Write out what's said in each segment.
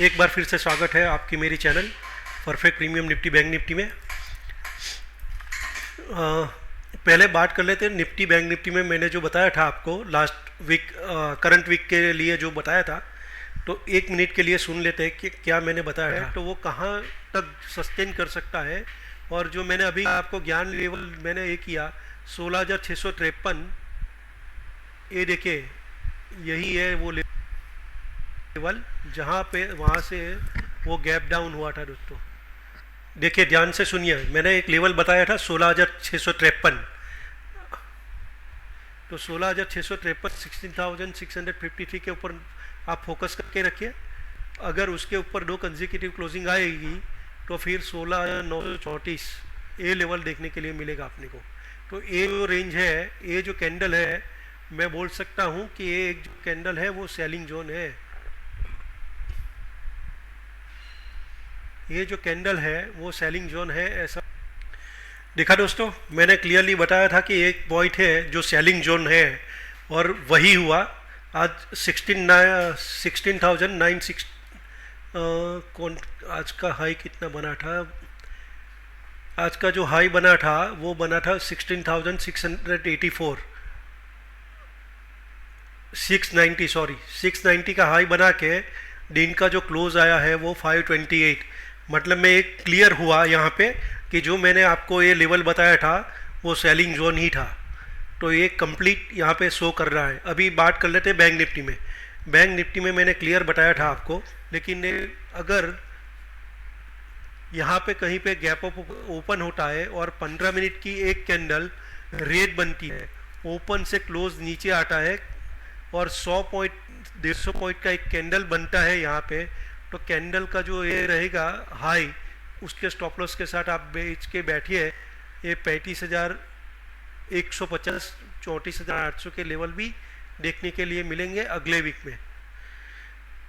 एक बार फिर से स्वागत है आपकी मेरी channel perfect premium Nifty bank Nifty में। पहले बात कर लेते हैं निफ्टी बैंक निफ्टी में। मैंने जो बताया था आपको लास्ट वीक, करंट वीक के लिए जो बताया था, तो 1 मिनट के लिए सुन लेते हैं कि क्या मैंने बताया था, तो वो कहाँ तक सस्टेन कर सकता है। और जो मैंने अभी आपको ज्ञान लेवल मैंने ये किया 16,653, ये देखिए यही है वो लेवल जहाँ पे वहाँ से वो गैप डाउन हुआ था। दोस्तों देखिए ध्यान से सुनिए, मैंने एक लेवल बताया था 16,653, तो 16,653 16,653 के ऊपर आप फोकस करके रखिए। अगर उसके ऊपर 2 कंसेक्यूटिव क्लोजिंग आएगी तो फिर 16,934 ये लेवल देखने के लिए मिलेगा अपने को। तो ये जो रेंज है, ये जो कैंडल है, मैं बोल सकता हूँ कि ये एक जो कैंडल है वो सेलिंग जोन है। ये जो कैंडल है वो सेलिंग जोन है, ऐसा देखा दोस्तों। मैंने क्लियरली बताया था कि एक पॉइंट है जो सेलिंग जोन है और वही हुआ। आज 16,906 कौन आज का हाई कितना बना था, आज का जो हाई बना था वो बना था 16,684 690 का हाई बना के दिन का जो क्लोज आया है वो 528। मतलब में एक क्लियर हुआ यहाँ पे कि जो मैंने आपको ये लेवल बताया था वो सेलिंग जोन ही था। तो ये कंप्लीट यहाँ पे शो कर रहा है। अभी बात कर लेते हैं बैंक निफ्टी में। बैंक निफ्टी में मैंने क्लियर बताया था आपको, लेकिन अगर यहाँ पे कहीं पे गैप अप ओपन होता है और 15 मिनट की एक कैंडल रेड बनती है, ओपन से क्लोज नीचे आता है और 100 पॉइंट 150 पॉइंट का एक कैंडल बनता है यहाँ पे, तो कैंडल का जो ये रहेगा हाई, उसके स्टॉप लॉस के साथ आप बेच के बैठिए। ये 35,150 34,800 के लेवल भी देखने के लिए मिलेंगे अगले वीक में।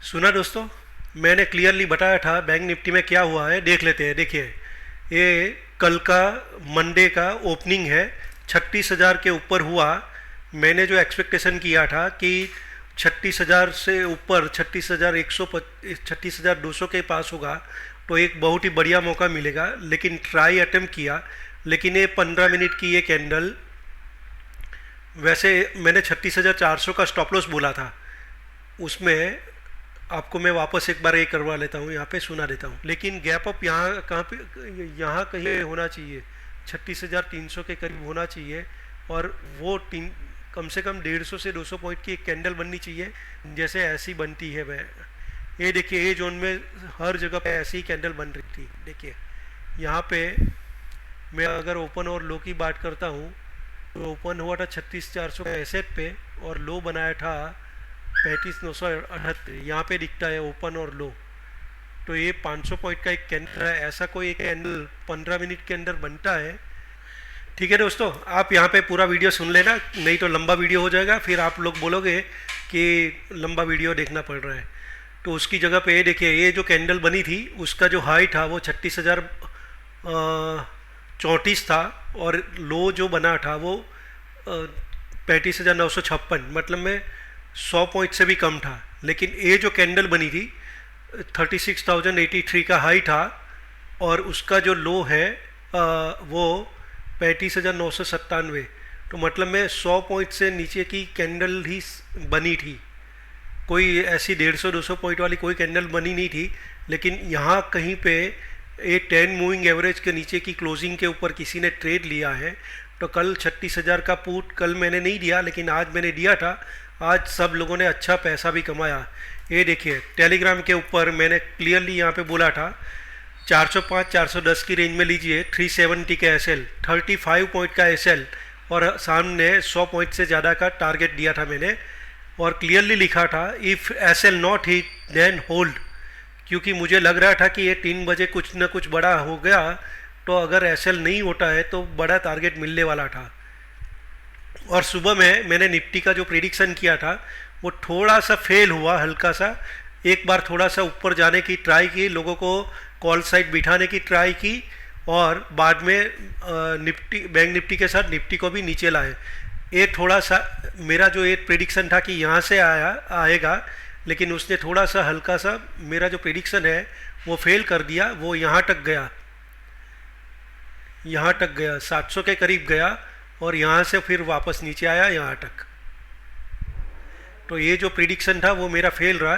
सुना दोस्तों, मैंने क्लियरली बताया था बैंक निफ्टी में क्या हुआ है, देख लेते हैं। देखिए ये कल का मंडे का ओपनिंग है, 36,000 के ऊपर हुआ। मैंने जो एक्सपेक्टेशन किया था कि 36,000 से ऊपर 36,200 के पास होगा तो एक बहुत ही बढ़िया मौका मिलेगा, लेकिन ट्राई अटेम्प्ट किया। लेकिन ये 15 मिनट की ये कैंडल, वैसे मैंने 36,400 का स्टॉप लॉस बोला था, उसमें आपको मैं वापस एक बार ये करवा लेता हूँ, यहाँ पे सुना देता हूँ। लेकिन गैप अप यहाँ कहाँ पे, यहाँ कहीं होना चाहिए, 36,300 के करीब होना चाहिए। और वो कम से कम 150 से 200 पॉइंट की एक कैंडल बननी चाहिए, जैसे ऐसी बनती है। वह ये देखिए ये जोन में हर जगह पे ऐसी ही कैंडल बन रही थी। देखिए यहाँ पे मैं अगर ओपन और लो की बात करता हूँ तो ओपन हुआ था 36,400 का एसेट पे और लो बनाया था 35,978। यहाँ पे दिखता है ओपन और लो। तो ये 500 पॉइंट का एक कैंडल है। ऐसा कोई एक कैंडल 15 मिनट के अंदर बनता है। ठीक है दोस्तों, आप यहाँ पे पूरा वीडियो सुन लेना, नहीं तो लंबा वीडियो हो जाएगा, फिर आप लोग बोलोगे कि लंबा वीडियो देखना पड़ रहा है। तो उसकी जगह पे ये देखिए, ये जो कैंडल बनी थी उसका जो हाई था वो 36,034 था और लो जो बना था वो 35,956, मतलब में 100 पॉइंट से भी कम था। लेकिन ये जो कैंडल बनी थी 36,083 का हाई था और उसका जो लो है वो 35,997। तो मतलब में 100 पॉइंट से नीचे की कैंडल ही बनी थी, कोई ऐसी 150-200 पॉइंट वाली कोई कैंडल बनी नहीं थी। लेकिन यहाँ कहीं पे ये 10 मूविंग एवरेज के नीचे की क्लोजिंग के ऊपर किसी ने ट्रेड लिया है। तो कल 36,000 का पुट कल मैंने नहीं दिया, लेकिन आज मैंने दिया था। आज सब लोगों ने अच्छा पैसा भी कमाया। ये देखिए टेलीग्राम के ऊपर मैंने क्लियरली यहाँ पे बोला था 405-410 की रेंज में लीजिए, 370 का एसएल, 35 पॉइंट का एसएल और सामने 100 पॉइंट से ज़्यादा का टारगेट दिया था मैंने। और क्लियरली लिखा था if SL not hit then hold, क्योंकि मुझे लग रहा था कि ये 3 बजे कुछ ना कुछ बड़ा हो गया, तो अगर एसएल नहीं होता है तो बड़ा टारगेट मिलने वाला था। और सुबह में मैंने निफ्टी का जो प्रेडिक्शन किया था वो थोड़ा सा फेल हुआ, हल्का सा। एक बार थोड़ा सा ऊपर जाने की ट्राई की, लोगों को कॉल साइड बिठाने की ट्राई की और बाद में निफ्टी बैंक निफ्टी के साथ निफ्टी को भी नीचे लाए। ये थोड़ा सा मेरा जो एक प्रेडिक्शन था कि यहाँ से आएगा, लेकिन उसने थोड़ा सा हल्का सा मेरा जो प्रिडिक्शन है वो फेल कर दिया, वो यहाँ तक गया, यहाँ तक गया 700 के करीब गया और यहाँ से फिर वापस नीचे आया यहाँ तक। तो ये जो प्रिडिक्शन था वो मेरा फेल रहा।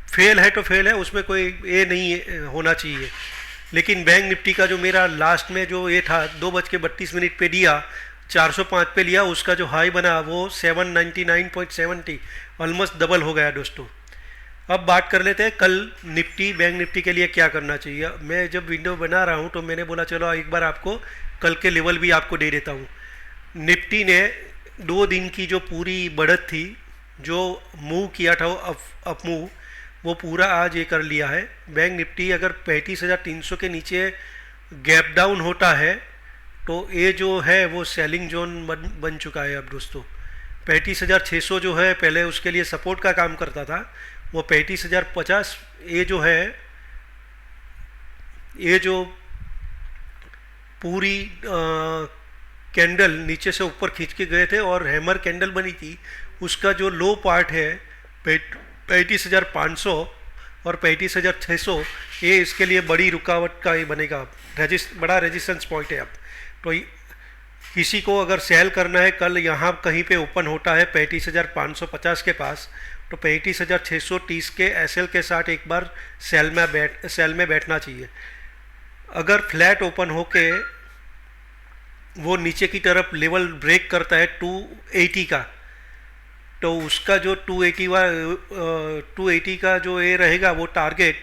फेल है तो फेल है, उसमें कोई ये नहीं होना चाहिए। लेकिन बैंक निफ्टी का जो मेरा लास्ट में जो ये था 2:32 पे दिया, 405 पे लिया, उसका जो हाई बना वो 799.70, ऑलमोस्ट डबल हो गया दोस्तों। अब बात कर लेते हैं कल निफ्टी, बैंक निफ्टी के लिए क्या करना चाहिए। मैं जब विंडो बना रहा हूँ तो मैंने बोला चलो एक बार आपको कल के लेवल भी आपको दे देता हूँ। निफ्टी ने 2 दिन की जो पूरी बढ़त थी, जो मूव किया था अप मूव, वो पूरा आज ये कर लिया है। बैंक निफ्टी अगर 35,300 के नीचे गैप डाउन होता है तो ये जो है वो सेलिंग जोन बन चुका है अब दोस्तों। 35,600 जो है पहले उसके लिए सपोर्ट का काम करता था, वो 35,050 ये जो है, ये जो पूरी कैंडल नीचे से ऊपर खींच के गए थे और हैमर कैंडल बनी थी, उसका जो लो पार्ट है 35,500 और 35,600, ये इसके लिए बड़ी रुकावट का ये बनेगा, बड़ा रेजिस्टेंस पॉइंट है अब। तो किसी को अगर सेल करना है कल यहाँ कहीं पे ओपन होता है 35,550 के पास, तो 35,630 के एसएल के साथ एक बार सेल में बैठना चाहिए। अगर फ्लैट ओपन होके वो नीचे की तरफ लेवल ब्रेक करता है 280 का, तो उसका जो 280 का जो ये रहेगा वो टारगेट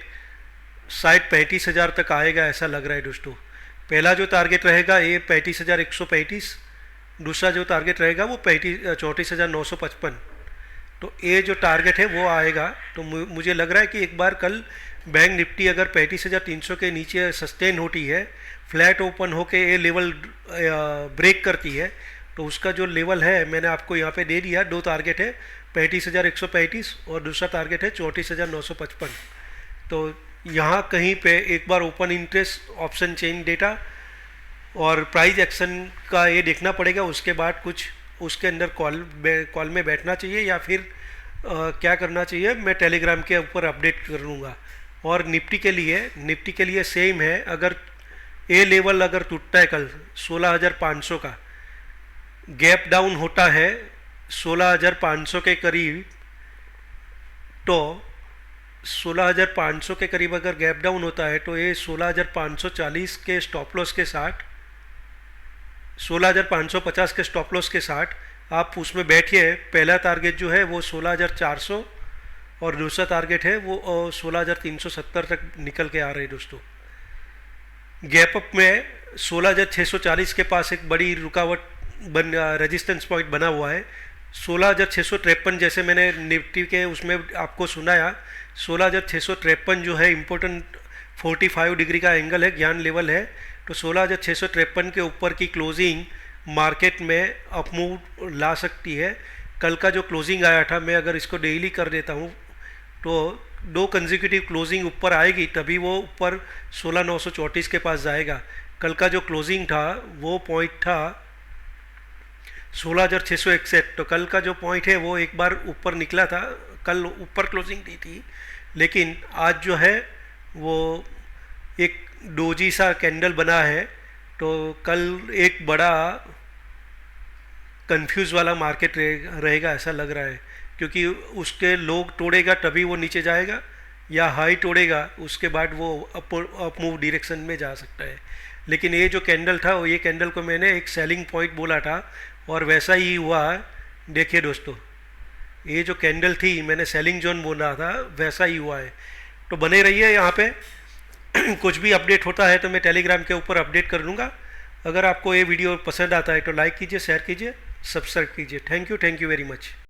शायद 35,000 तक आएगा ऐसा लग रहा है दोस्तों। पहला जो टारगेट रहेगा ये 35,135, दूसरा जो टारगेट रहेगा वो 34,955। तो ये जो टारगेट है वो आएगा। तो मुझे लग रहा है कि एक बार कल बैंक निफ्टी अगर 35,300 के नीचे सस्टेन होती है, फ्लैट ओपन होके ये लेवल ब्रेक करती है, तो उसका जो लेवल है मैंने आपको यहाँ पे दे दिया। 2 टारगेट है, 35,135 और दूसरा टारगेट है 34,955। तो यहाँ कहीं पे एक बार open interest, option chain data और प्राइस एक्शन का ये देखना पड़ेगा। उसके बाद कुछ उसके अंदर कॉल में बैठना चाहिए या फिर क्या करना चाहिए, मैं टेलीग्राम के ऊपर अपडेट कर लूँगा। और निफ्टी के लिए सेम है। अगर ये लेवल अगर टूटता है कल 16,500 का, गैप डाउन होता है 16,500 के करीब, तो 16,500 के करीब अगर गैप डाउन होता है तो ये 16,540 के स्टॉप लॉस के साथ, 16,550 के स्टॉप लॉस के साथ आप उसमें बैठिए। पहला टारगेट जो है वो 16,400 और दूसरा टारगेट है वो 16,370 तक निकल के आ रहे हैं दोस्तों। गैप अप में 16,640 के पास एक बड़ी रुकावट रेजिस्टेंस पॉइंट बना हुआ है। 16,653 जैसे मैंने निफ्टी के उसमें आपको सुनाया, 16,653 जो है इम्पोर्टेंट 45 डिग्री का एंगल है, ज्ञान लेवल है। तो 16,653 के ऊपर की क्लोजिंग मार्केट में अपमूव ला सकती है। कल का जो क्लोजिंग आया था, मैं अगर इसको डेली कर देता हूँ तो 2 कंसेक्यूटिव क्लोजिंग ऊपर आएगी, तभी वो ऊपर 16,934 के पास जाएगा। कल का जो क्लोजिंग था वो पॉइंट था 16,661। तो कल का जो पॉइंट है वो एक बार ऊपर निकला था, कल ऊपर क्लोजिंग दी थी, लेकिन आज जो है वो एक डोजी सा कैंडल बना है। तो कल एक बड़ा कंफ्यूज वाला मार्केट रहेगा ऐसा लग रहा है, क्योंकि उसके लोग तोड़ेगा तभी वो नीचे जाएगा, या हाई तोड़ेगा उसके बाद वो अप मूव डायरेक्शन में जा सकता है। लेकिन ये जो कैंडल था, ये कैंडल को मैंने एक सेलिंग पॉइंट बोला था और वैसा ही हुआ। देखिए दोस्तों, ये जो कैंडल थी मैंने सेलिंग जोन बोला था, वैसा ही हुआ है। तो बने रहिए यहाँ पे। कुछ भी अपडेट होता है तो मैं टेलीग्राम के ऊपर अपडेट कर लूँगा। अगर आपको ये वीडियो पसंद आता है तो लाइक कीजिए, शेयर कीजिए, सब्सक्राइब कीजिए। Thank you very much.